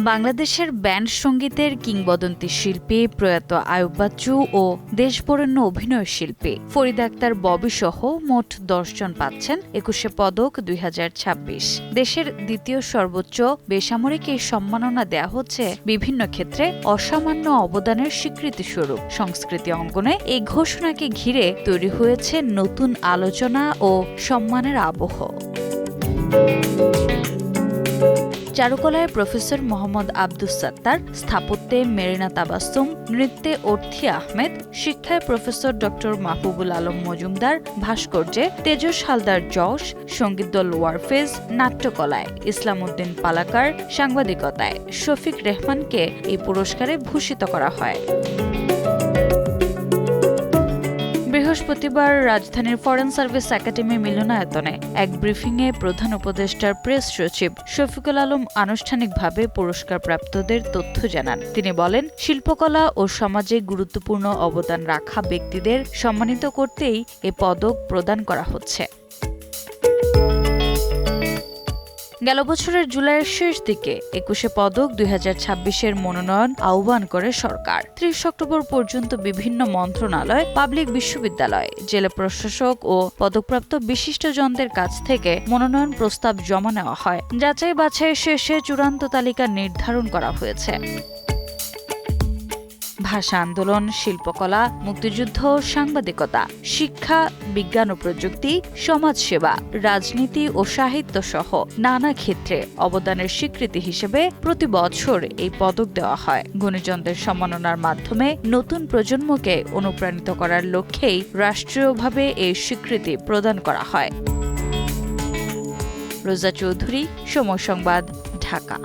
বাংলাদেশের ব্যান্ড সঙ্গীতের কিংবদন্তি শিল্পী প্রয়াত আয়ুব বাচ্চু ও দেশবরেণ্য অভিনয় শিল্পী ফরিদা আক্তার ববি সহ মোট 10 জন পাচ্ছেন 21শে পদক 2026। দেশের দ্বিতীয় সর্বোচ্চ বেসামরিক এই সম্মাননা দেয়া হচ্ছে বিভিন্ন ক্ষেত্রে অসামান্য অবদানের স্বীকৃতিস্বরূপ। সংস্কৃতি অঙ্গনে এই ঘোষণাকে ঘিরে তৈরি হয়েছে নতুন আলোচনা ও সম্মানের আবহ। চারুকলায় প্রফেসর মোহাম্মদ আব্দুস সাত্তার, স্থাপত্যে মেরিনা তাবাসসুম, নৃত্যে অর্থী আহমেদ, শিক্ষায় প্রফেসর ডক্টর মাহবুবুল আলম মজুমদার, ভাস্কর্যে তেজস হালদার যশ, সঙ্গীত দল ওয়ারফেজ, নাট্যকলায় ইসলাম উদ্দিন পালাকার, সাংবাদিকতায় শফিক রেহমানকে এই পুরস্কারে ভূষিত করা হয়। বৃহস্পতিবার রাজধানীর ফরেন সার্ভিস একাডেমি মিলনায়তনে এক ব্রিফিংয়ে প্রধান উপদেষ্টার প্রেস সচিব শফিকুল আলম আনুষ্ঠানিকভাবে পুরস্কারপ্রাপ্তদের তথ্য জানান। তিনি বলেন, শিল্পকলা ও সমাজে গুরুত্বপূর্ণ অবদান রাখা ব্যক্তিদের সম্মানিত করতেই এ পদক প্রদান করা হচ্ছে। গেল বছরের জুলাইয়ের শেষ দিকে 21শে পদক 2026-এর মনোনয়ন আহ্বান করে সরকার। 30 অক্টোবর পর্যন্ত বিভিন্ন মন্ত্রণালয়, পাবলিক বিশ্ববিদ্যালয়, জেলা প্রশাসক ও পদকপ্রাপ্ত বিশিষ্টজনদের কাছ থেকে মনোনয়ন প্রস্তাব জমা নেওয়া হয়। যাচাই বাছাই শেষে চূড়ান্ত তালিকা নির্ধারণ করা হয়েছে। ভাষা আন্দোলন, শিল্পকলা, মুক্তিযুদ্ধ, সাংবাদিকতা, শিক্ষা, বিজ্ঞান ও প্রযুক্তি, সমাজসেবা, রাজনীতি ও সাহিত্য সহ নানা ক্ষেত্রে অবদানের স্বীকৃতি হিসেবে প্রতি বছর এই পদক দেওয়া হয়। গুণীজনদের সম্মাননার মাধ্যমে নতুন প্রজন্মকে অনুপ্রাণিত করার লক্ষ্যেই রাষ্ট্রীয়ভাবে এই স্বীকৃতি প্রদান করা হয়। রোজা চৌধুরী, সময় সংবাদ, ঢাকা।